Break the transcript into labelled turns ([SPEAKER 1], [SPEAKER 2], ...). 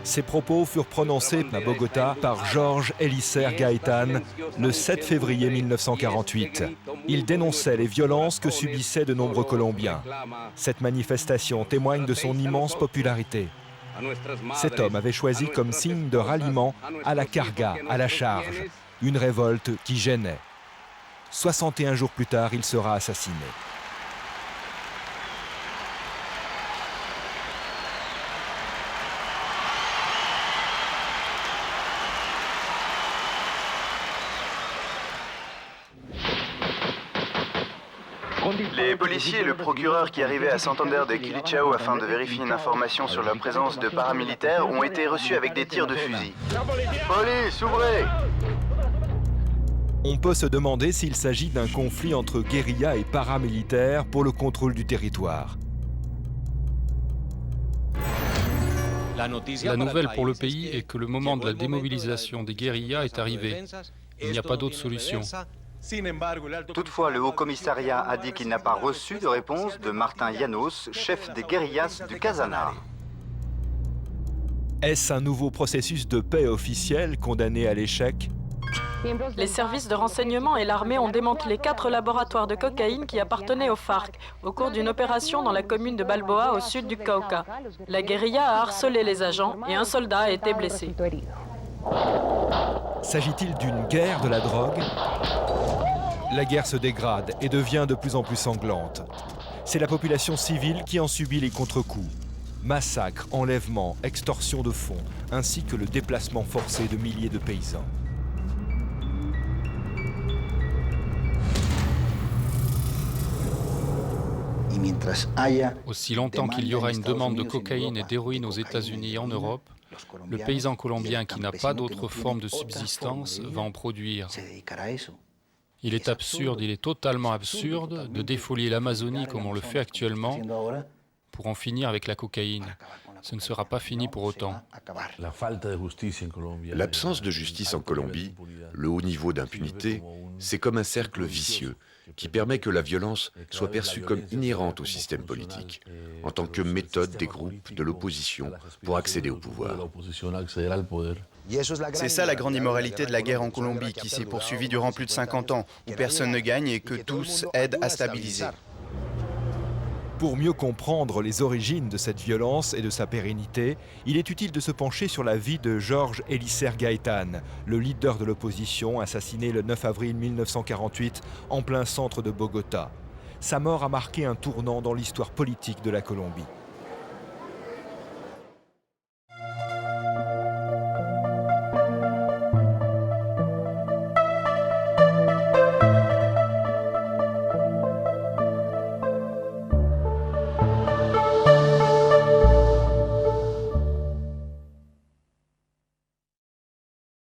[SPEAKER 1] Ces propos furent prononcés à Bogota par Jorge Eliezer Gaitán le 7 février 1948. Il dénonçait les violences que subissaient de nombreux Colombiens. Cette manifestation témoigne de son immense popularité. Cet homme avait choisi comme signe de ralliement à la carga, à la charge, une révolte qui gênait. 61 jours plus tard, il sera assassiné.
[SPEAKER 2] Les policiers et le procureur qui arrivaient à Santander de Quilichao afin de vérifier une information sur la présence de paramilitaires ont été reçus avec des tirs de fusil. Police, ouvrez!
[SPEAKER 1] On peut se demander s'il s'agit d'un conflit entre guérilla et paramilitaires pour le contrôle du territoire.
[SPEAKER 3] La nouvelle pour le pays est que le moment de la démobilisation des guérillas est arrivé. Il n'y a pas d'autre solution.
[SPEAKER 2] Toutefois, le Haut-Commissariat a dit qu'il n'a pas reçu de réponse de Martin Llanos, chef des guérillas du Casanare.
[SPEAKER 1] Est-ce un nouveau processus de paix officiel condamné à l'échec?
[SPEAKER 4] Les services de renseignement et l'armée ont démantelé 4 laboratoires de cocaïne qui appartenaient aux FARC au cours d'une opération dans la commune de Balboa au sud du Cauca. La guérilla a harcelé les agents et un soldat a été blessé.
[SPEAKER 1] S'agit-il d'une guerre de la drogue? La guerre se dégrade et devient de plus en plus sanglante. C'est la population civile qui en subit les contre-coups. Massacres, enlèvements, extorsions de fonds, ainsi que le déplacement forcé de milliers de paysans.
[SPEAKER 3] Aussi longtemps qu'il y aura une demande de cocaïne et d'héroïne aux États-Unis et en Europe, le paysan colombien qui n'a pas d'autre forme de subsistance va en produire. Il est absurde, il est totalement absurde de défolier l'Amazonie comme on le fait actuellement pour en finir avec la cocaïne. Ce ne sera pas fini pour autant.
[SPEAKER 5] L'absence de justice en Colombie, le haut niveau d'impunité, c'est comme un cercle vicieux qui permet que la violence soit perçue comme inhérente au système politique, en tant que méthode des groupes de l'opposition pour accéder au pouvoir.
[SPEAKER 2] C'est ça la grande immoralité de la guerre en Colombie qui s'est poursuivie durant plus de 50 ans, où personne ne gagne et que tous aident à stabiliser.
[SPEAKER 1] Pour mieux comprendre les origines de cette violence et de sa pérennité, il est utile de se pencher sur la vie de Jorge Eliezer Gaitán, le leader de l'opposition assassiné le 9 avril 1948 en plein centre de Bogota. Sa mort a marqué un tournant dans l'histoire politique de la Colombie.